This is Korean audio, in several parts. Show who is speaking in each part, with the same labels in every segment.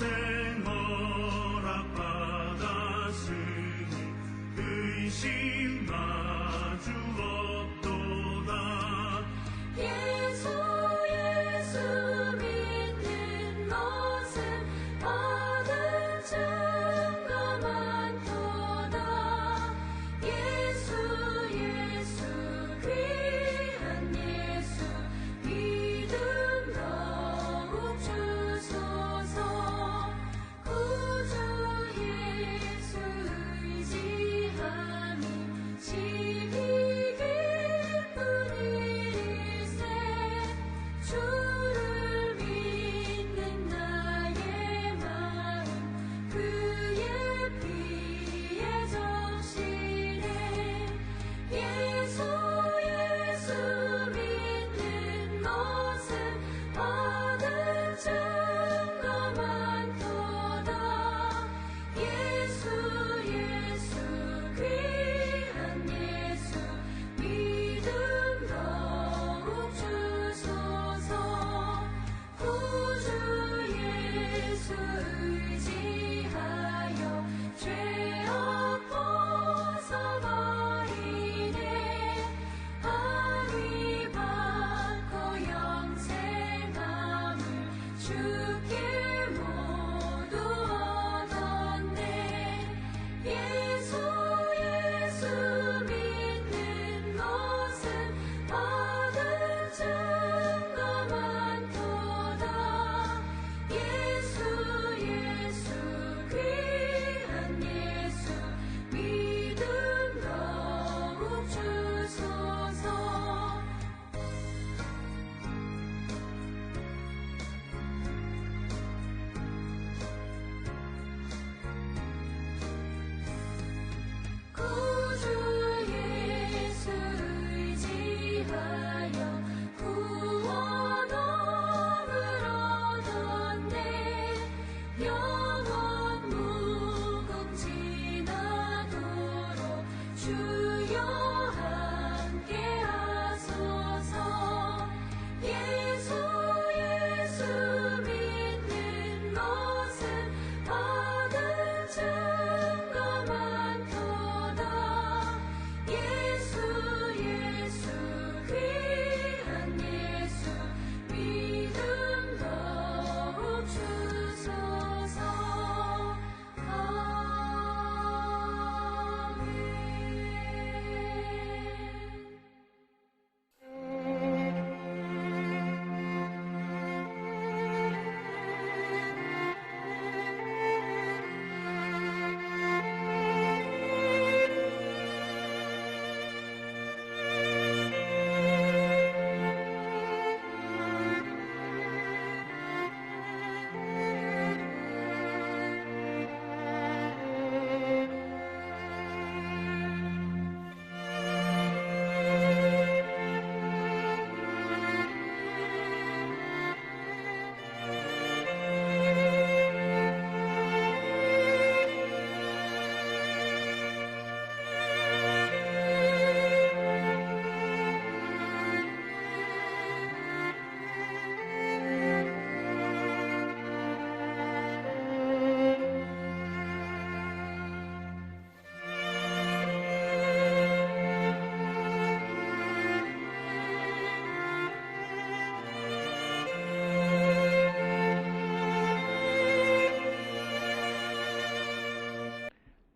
Speaker 1: 영생 허락받았으니 의심 마주 없도다.
Speaker 2: 예수 믿는 것은 받은 증거 많도다. 예수 귀한 예수 믿음 더욱 주소서. 구주 예수 의지하니 지기 기쁜 일일세. 주를 믿는 나의 마음 그의 피에 적시네. 예수 믿는 것은 받은 증거 많도다. 예수 귀한 예수 믿음 더욱 주소서. 구주 예수 의지하여 죄악 벗어버리네. 안위 받고 영생함을 주께 모두 얻었네. 예수 믿는 것은 받은 증거 많도다. 예수 귀한 예수 믿음 더욱 주소서. 구주 예수 의지하여 구원함을 얻었네. 영원 무궁지나도록 주여 함께 하소서. 예수 믿는 것은 받은 증거 많도다. 예수 귀한 예수 믿음 더욱 주소서.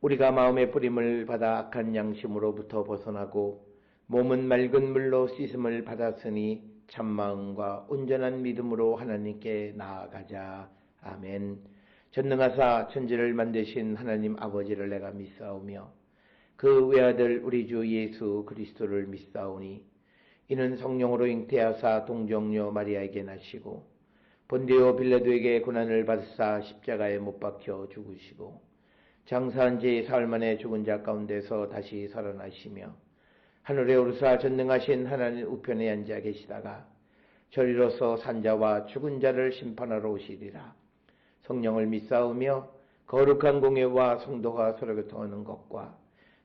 Speaker 3: 우리가 마음의 뿌림을 받아 악한 양심으로부터 벗어나고 몸은 맑은 물로 씻음을 받았으니 참마음과 온전한 믿음으로 하나님께 나아가자. 아멘. 전능하사 천지를 만드신 하나님 아버지를 내가 믿사오며 그 외아들 우리 주 예수 그리스도를 믿사오니 이는 성령으로 잉태하사 동정녀 마리아에게 나시고 본디오 빌라도에게 고난을 받으사 십자가에 못 박혀 죽으시고 장사한 지 사흘 만에 죽은 자 가운데서 다시 살아나시며 하늘에 오르사 전능하신 하나님 우편에 앉아 계시다가 저리로서 산자와 죽은 자를 심판하러 오시리라. 성령을 믿사오며 거룩한 공예와 성도가 서로 교통하는 것과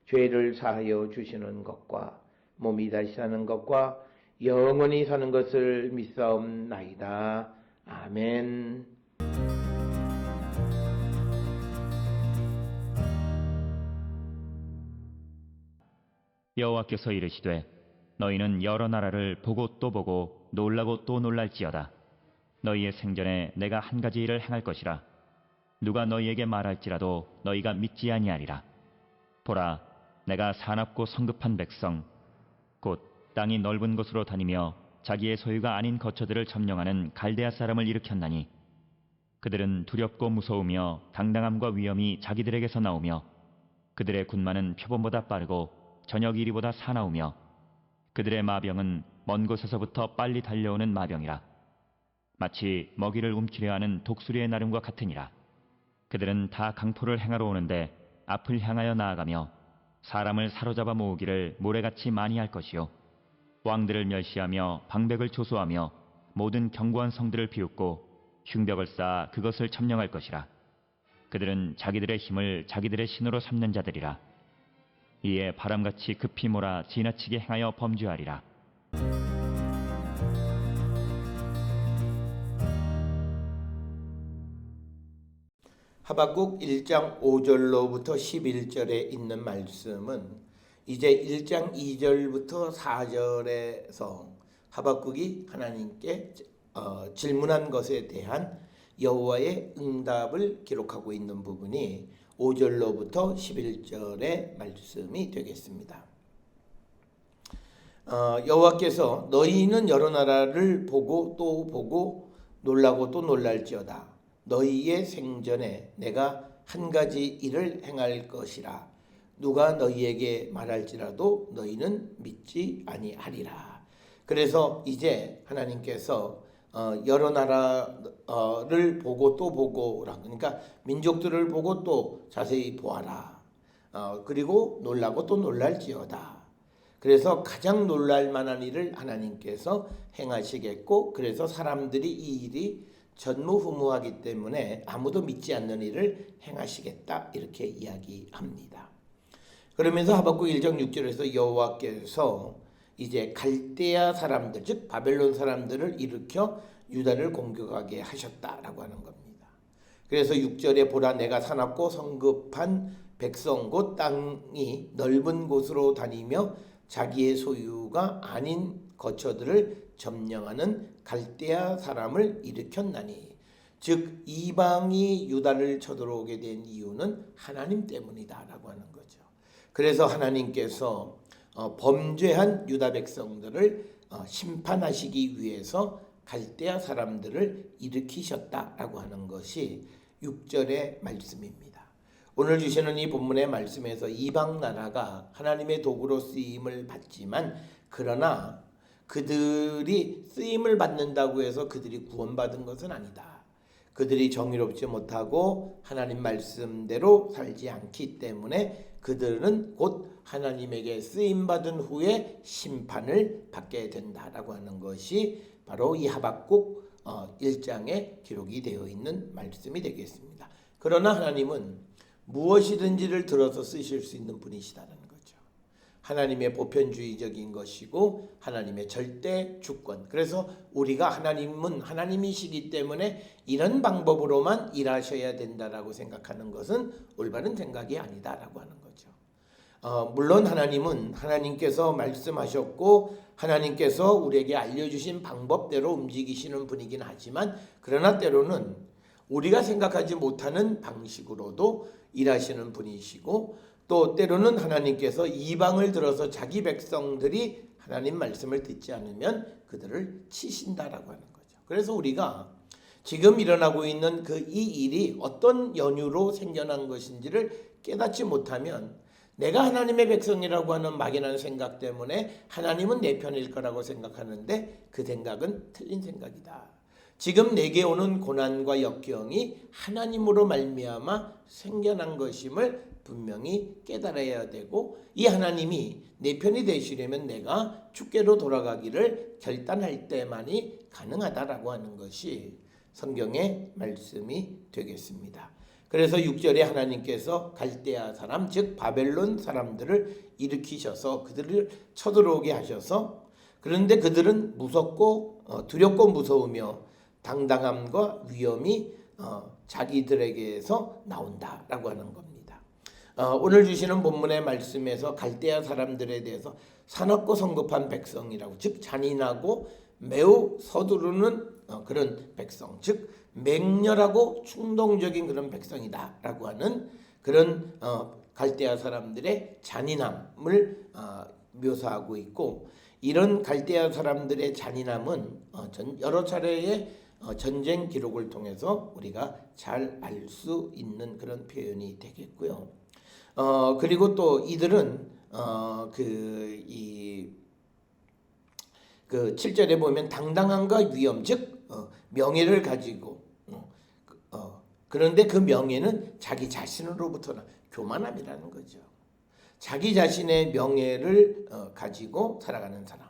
Speaker 3: 죄를 사하여 주시는 것과 몸이 다시 사는 것과 영원히 사는 것을 믿사옵나이다. 아멘.
Speaker 4: 여호와께서 이르시되 너희는 여러 나라를 보고 또 보고 놀라고 또 놀랄지어다. 너희의 생전에 내가 한 가지 일을 행할 것이라. 누가 너희에게 말할지라도 너희가 믿지 아니하리라. 보라, 내가 사납고 성급한 백성, 곧 땅이 넓은 곳으로 다니며 자기의 소유가 아닌 거처들을 점령하는 갈대아 사람을 일으켰나니 그들은 두렵고 무서우며 당당함과 위엄이 자기들에게서 나오며 그들의 군마는 표범보다 빠르고 저녁 이리보다 사나우며 그들의 마병은 먼 곳에서부터 빨리 달려오는 마병이라. 마치 먹이를 움키려 하는 독수리의 나름과 같으니라. 그들은 다 강포를 행하러 오는데 앞을 향하여 나아가며 사람을 사로잡아 모으기를 모래같이 많이 할 것이요 왕들을 멸시하며 방백을 조소하며 모든 견고한 성들을 비웃고 흉벽을 쌓아 그것을 점령할 것이라. 그들은 자기들의 힘을 자기들의 신으로 삼는 자들이라. 이에 바람같이 급히 몰아 지나치게 행하여 범죄하리라.
Speaker 3: 하박국 1장 5절로부터 11절에 있는 말씀은 이제 1장 2절부터 4절에서 하박국이 하나님께 질문한 것에 대한 여호와의 응답을 기록하고 있는 부분이 5절로부터 11절의 말씀이 되겠습니다. 여호와께서 너희는 여러 나라를 보고 또 보고 놀라고 또 놀랄지어다. 너희의 생전에 내가 한 가지 일을 행할 것이라. 누가 너희에게 말할지라도 너희는 믿지 아니하리라. 그래서 이제 하나님께서 여러 나라를 보고 또 보고, 그러니까 민족들을 보고 또 자세히 보아라. 그리고 놀라고 또 놀랄지어다. 그래서 가장 놀랄 만한 일을 하나님께서 행하시겠고, 그래서 사람들이 이 일이 전무후무하기 때문에 아무도 믿지 않는 일을 행하시겠다, 이렇게 이야기합니다. 그러면서 하박국 1장 6절에서 여호와께서 이제 갈대아 사람들, 즉 바벨론 사람들을 일으켜 유다를 공격하게 하셨다라고 하는 겁니다. 그래서 6절에 보라, 내가 사납고 성급한 백성, 곧 땅이 넓은 곳으로 다니며 자기의 소유가 아닌 거처들을 점령하는 갈대아 사람을 일으켰나니, 즉 이방이 유다를 쳐들어오게 된 이유는 하나님 때문이다라고 하는 거죠. 그래서 하나님께서 범죄한 유다 백성들을 심판하시기 위해서 갈대아 사람들을 일으키셨다라고 하는 것이 6절의 말씀입니다. 오늘 주시는 이 본문의 말씀에서 이방 나라가 하나님의 도구로 쓰임을 받지만, 그러나 그들이 쓰임을 받는다고 해서 그들이 구원받은 것은 아니다. 그들이 정의롭지 못하고 하나님 말씀대로 살지 않기 때문에 그들은 곧 하나님에게 쓰임받은 후에 심판을 받게 된다라고 하는 것이 바로 이 하박국 1장에 기록이 되어 있는 말씀이 되겠습니다. 그러나 하나님은 무엇이든지를 들어서 쓰실 수 있는 분이시다는 거죠. 하나님의 보편주의적인 것이고 하나님의 절대 주권. 그래서 우리가 하나님은 하나님이시기 때문에 이런 방법으로만 일하셔야 된다라고 생각하는 것은 올바른 생각이 아니다라고 하는 거죠. 물론 하나님은 하나님께서 말씀하셨고 하나님께서 우리에게 알려주신 방법대로 움직이시는 분이긴 하지만, 그러나 때로는 우리가 생각하지 못하는 방식으로도 일하시는 분이시고, 또 때로는 하나님께서 이방을 들어서 자기 백성들이 하나님 말씀을 듣지 않으면 그들을 치신다라고 하는 거죠. 그래서 우리가 지금 일어나고 있는 이 일이 어떤 연유로 생겨난 것인지를 깨닫지 못하면 내가 하나님의 백성이라고 하는 막연한 생각 때문에 하나님은 내 편일 거라고 생각하는데 그 생각은 틀린 생각이다. 지금 내게 오는 고난과 역경이 하나님으로 말미암아 생겨난 것임을 분명히 깨달아야 되고, 이 하나님이 내 편이 되시려면 내가 주께로 돌아가기를 결단할 때만이 가능하다라고 하는 것이 성경의 말씀이 되겠습니다. 그래서 6절에 하나님께서 갈대아 사람, 즉 바벨론 사람들을 일으키셔서 그들을 쳐들어오게 하셔서, 그런데 그들은 무섭고 두렵고 무서우며 당당함과 위엄이 자기들에게서 나온다라고 하는 겁니다. 오늘 주시는 본문의 말씀에서 갈대아 사람들에 대해서 사납고 성급한 백성이라고, 즉 잔인하고 매우 서두르는 그런 백성, 즉 맹렬하고 충동적인 그런 백성이다라고 하는 그런 갈대아 사람들의 잔인함을 묘사하고 있고, 이런 갈대아 사람들의 잔인함은 여러 차례의 전쟁 기록을 통해서 우리가 잘 알 수 있는 그런 표현이 되겠고요. 그리고 또 이들은 그 7절에 보면 당당함과 위엄, 즉 명예를 가지고, 그런데 그 명예는 자기 자신으로부터 교만함이라는 거죠. 자기 자신의 명예를 가지고 살아가는 사람,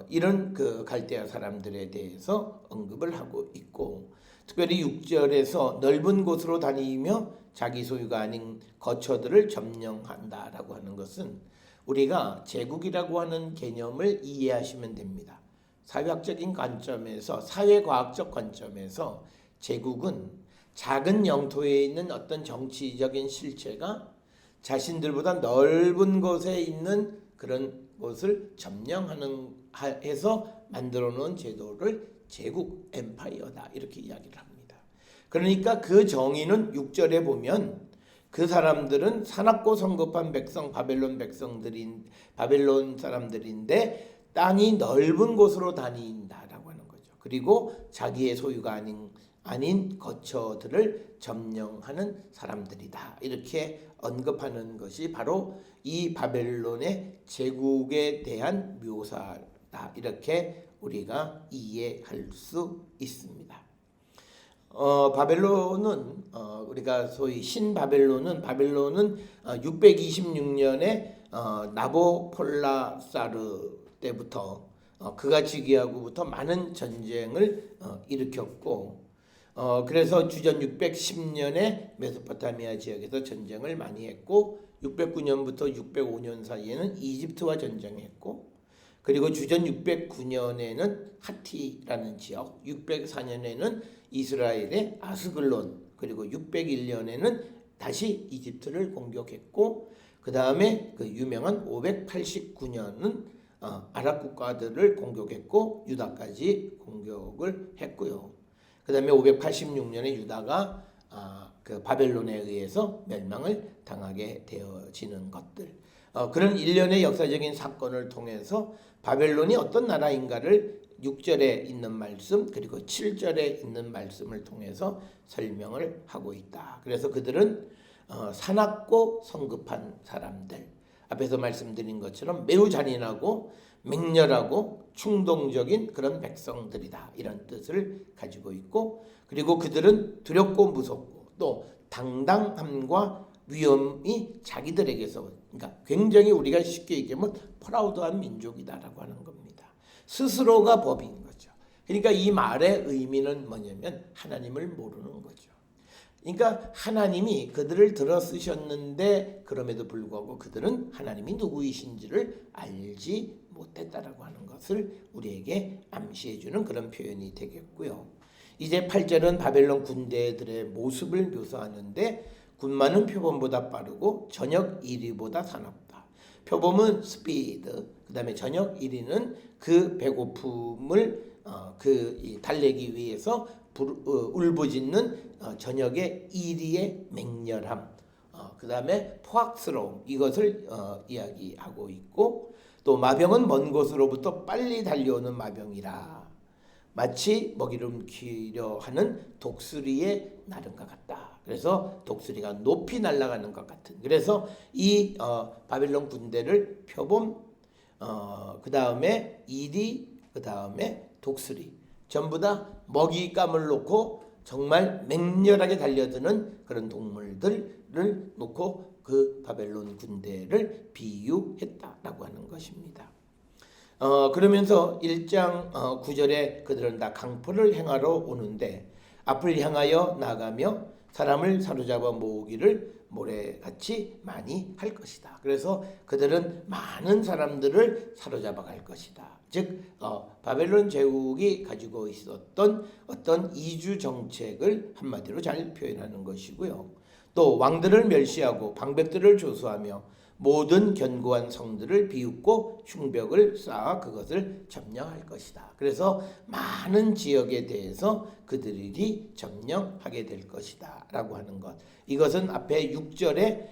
Speaker 3: 이런 그 갈대아 사람들에 대해서 언급을 하고 있고, 특별히 6절에서 넓은 곳으로 다니며 자기 소유가 아닌 거처들을 점령한다라고 하는 것은 우리가 제국이라고 하는 개념을 이해하시면 됩니다. 사회학적인 관점에서, 사회과학적 관점에서 제국은 작은 영토에 있는 어떤 정치적인 실체가 자신들보다 넓은 곳에 있는 그런 곳을 점령하는 해서 만들어 놓은 제도를 제국, 엠파이어다, 이렇게 이야기를 합니다. 그러니까 그 정의는 6절에 보면 그 사람들은 사납고 성급한 백성, 바벨론 사람들인데 땅이 넓은 곳으로 다닌다라고 하는 거죠. 그리고 자기의 소유가 아닌 거처들을 점령하는 사람들이다, 이렇게 언급하는 것이 바로 이 바벨론의 제국에 대한 묘사다, 이렇게 우리가 이해할 수 있습니다. 바벨론은 우리가 소위 신바벨론은 626년에 나보폴라사르 때부터 그가 즉위하고부터 많은 전쟁을 일으켰고, 그래서 주전 610년에 메소포타미아 지역에서 전쟁을 많이 했고, 609년부터 605년 사이에는 이집트와 전쟁했고, 그리고 주전 609년에는 하티라는 지역, 604년에는 이스라엘의 아스글론, 그리고 601년에는 다시 이집트를 공격했고, 그 다음에 그 유명한 589년은 아랍 국가들을 공격했고 유다까지 공격을 했고요. 그 다음에 586년에 유다가 그 바벨론에 의해서 멸망을 당하게 되어지는 것들, 그런 일련의 역사적인 사건을 통해서 바벨론이 어떤 나라인가를 6절에 있는 말씀, 그리고 7절에 있는 말씀을 통해서 설명을 하고 있다. 그래서 그들은 사납고 성급한 사람들, 앞에서 말씀드린 것처럼 매우 잔인하고 맹렬하고 충동적인 그런 백성들이다, 이런 뜻을 가지고 있고, 그리고 그들은 두렵고 무섭고 또 당당함과 위엄이 자기들에게서, 그러니까 굉장히 우리가 쉽게 얘기하면 프라우드한 민족이다라고 하는 겁니다. 스스로가 법인 거죠. 그러니까 이 말의 의미는 뭐냐면 하나님을 모르는 거죠. 그러니까 하나님이 그들을 들어 쓰셨는데 그럼에도 불구하고 그들은 하나님이 누구이신지를 알지 못했다라고 하는 것을 우리에게 암시해주는 그런 표현이 되겠고요. 이제 8절은 바벨론 군대들의 모습을 묘사하는데, 군마는 표범보다 빠르고 저녁 이리보다 사납다. 표범은 스피드, 그 다음에 저녁 이리는 그 배고픔을 달래기 위해서 울부짖는 저녁의 이리의 맹렬함, 그 다음에 포악스러움, 이것을 이야기하고 있고, 또 마병은 먼 곳으로부터 빨리 달려오는 마병이라 마치 먹이를 키려 하는 독수리의 나름과 같다. 그래서 독수리가 높이 날아가는 것 같은, 그래서 이 바벨론 군대를 표범, 그 다음에 이리, 그 다음에 독수리, 전부 다 먹잇감을 놓고 정말 맹렬하게 달려드는 그런 동물들을 놓고 그 바벨론 군대를 비유했다라고 하는 것입니다. 그러면서 1장 9절에 그들은 다 강포를 행하러 오는데 앞을 향하여 나가며 사람을 사로잡아 모으기를 모래같이 많이 할 것이다. 그래서 그들은 많은 사람들을 사로잡아 갈 것이다. 즉 바벨론 제국이 가지고 있었던 어떤 이주 정책을 한마디로 잘 표현하는 것이고요. 또 왕들을 멸시하고 방백들을 조수하며 모든 견고한 성들을 비웃고 흉벽을 쌓아 그것을 점령할 것이다. 그래서 많은 지역에 대해서 그들이 점령하게 될 것이다 라고 하는 것. 이것은 앞에 6절에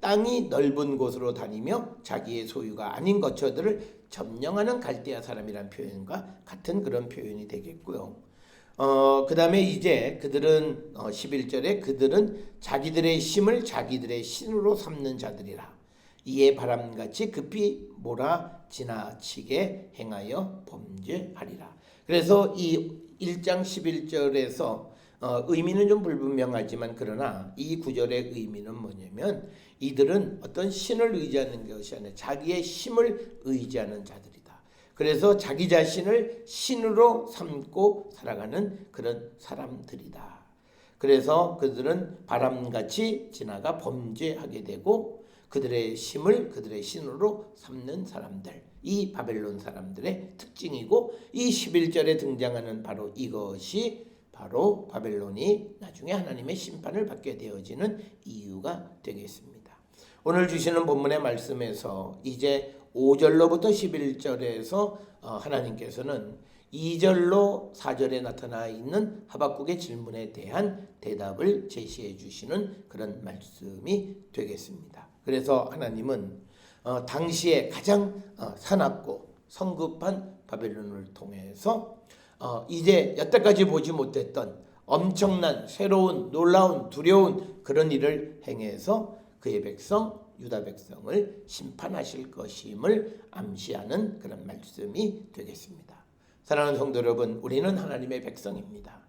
Speaker 3: 땅이 넓은 곳으로 다니며 자기의 소유가 아닌 거처들을 점령하는 갈대아 사람이라는 표현과 같은 그런 표현이 되겠고요. 그 다음에 이제 그들은 11절에 그들은 자기들의 힘을 자기들의 신으로 삼는 자들이라. 이에 바람같이 급히 몰아 지나치게 행하여 범죄하리라. 그래서 이 1장 11절에서 의미는 좀 불분명하지만 그러나 이 구절의 의미는 뭐냐면 이들은 어떤 신을 의지하는 것이 아니라 자기의 힘을 의지하는 자들이다. 그래서 자기 자신을 신으로 삼고 살아가는 그런 사람들이다. 그래서 그들은 바람같이 지나가 범죄하게 되고 그들의 힘을 그들의 신으로 삼는 사람들, 이 바벨론 사람들의 특징이고 이 11절에 등장하는 바로 이것이 바로 바벨론이 나중에 하나님의 심판을 받게 되어지는 이유가 되겠습니다. 오늘 주시는 본문의 말씀에서 이제 5절로부터 11절에서 하나님께서는 2절로 4절에 나타나 있는 하박국의 질문에 대한 대답을 제시해 주시는 그런 말씀이 되겠습니다. 그래서 하나님은 당시에 가장 사납고 성급한 바벨론을 통해서 이제 여태까지 보지 못했던 엄청난 새로운 놀라운 두려운 그런 일을 행해서 그의 백성 유다 백성을 심판하실 것임을 암시하는 그런 말씀이 되겠습니다. 사랑하는 성도 여러분, 우리는 하나님의 백성입니다.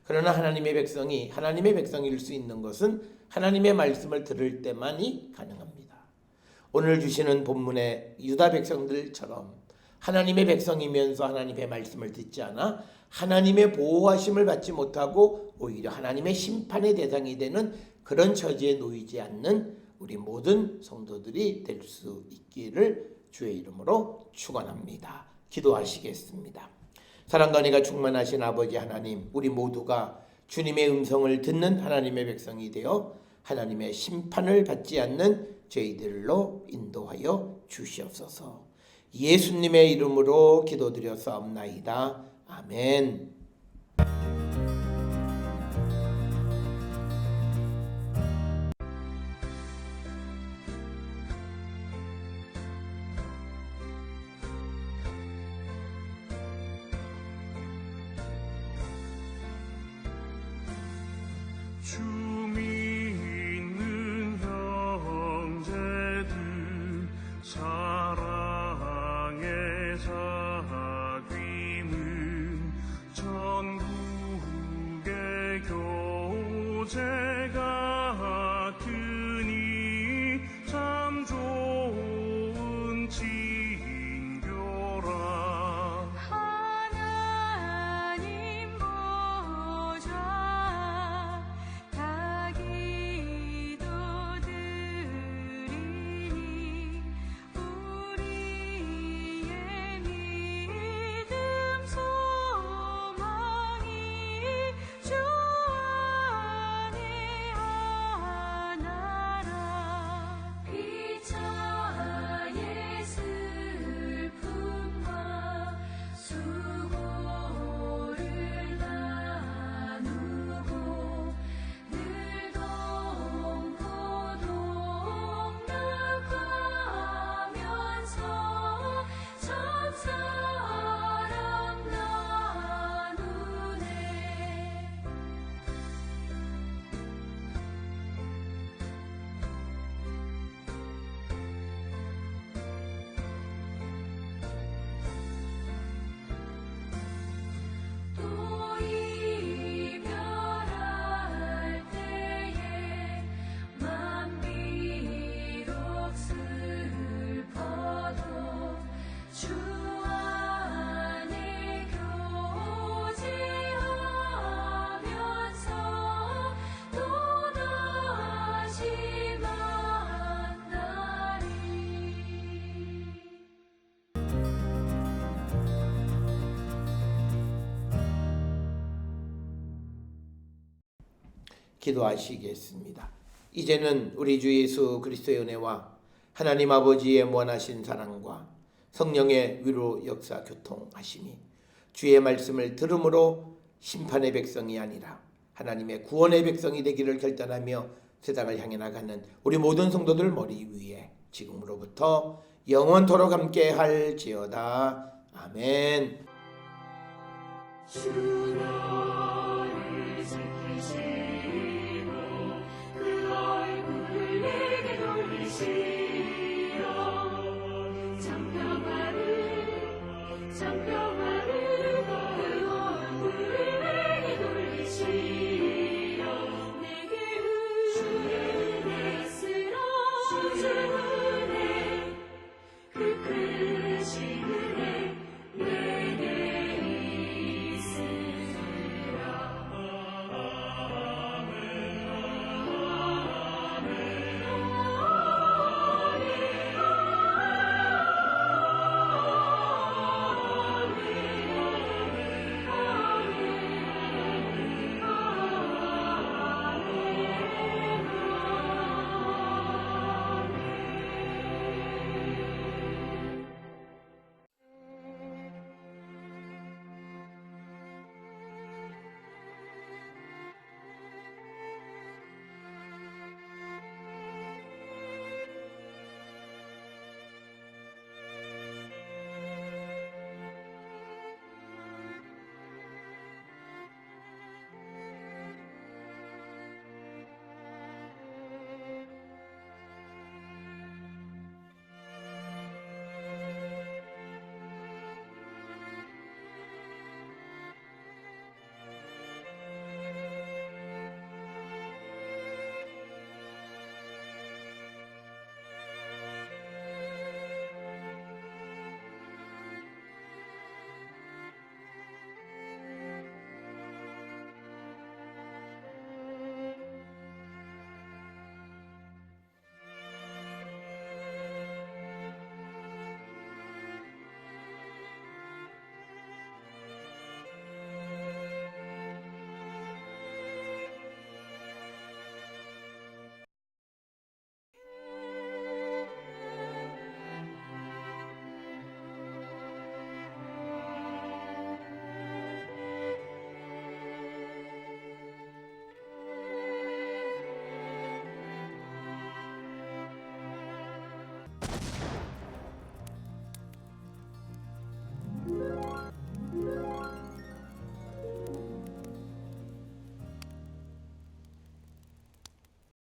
Speaker 3: 그러나 하나님의 백성이 하나님의 백성일 수 있는 것은 하나님의 말씀을 들을 때만이 가능합니다. 오늘 주시는 본문의 유다 백성들처럼 하나님의 백성이면서 하나님의 말씀을 듣지 않아 하나님의 보호하심을 받지 못하고 오히려 하나님의 심판의 대상이 되는 그런 처지에 놓이지 않는 우리 모든 성도들이 될 수 있기를 주의 이름으로 축원합니다. 기도하시겠습니다. 사랑과 은혜가 충만하신 아버지 하나님, 우리 모두가 주님의 음성을 듣는 하나님의 백성이 되어 하나님의 심판을 받지 않는 저희들로 인도하여 주시옵소서. 예수님의 이름으로 기도드렸사옵나이다. 아멘.
Speaker 1: 춤이 있는 형제들 사랑의 사귐은
Speaker 3: 기도하시겠습니다. 이제는 우리 주 예수 그리스도의 은혜와 하나님 아버지의 무한하신 사랑과 성령의 위로 역사 교통하심이 주의 말씀을 들음으로 심판의 백성이 아니라 하나님의 구원의 백성이 되기를 결단하며 세상을 향해 나가는 우리 모든 성도들 머리 위에 지금으로부터 영원토록 함께 할지어다. 아멘.
Speaker 2: 주 너를 지키시고 그 얼굴을 내게 돌리시어 장평화를 그 얼굴을 내게 돌리시어 내게 은혜 쓰러 주의 그 크신 은혜 내게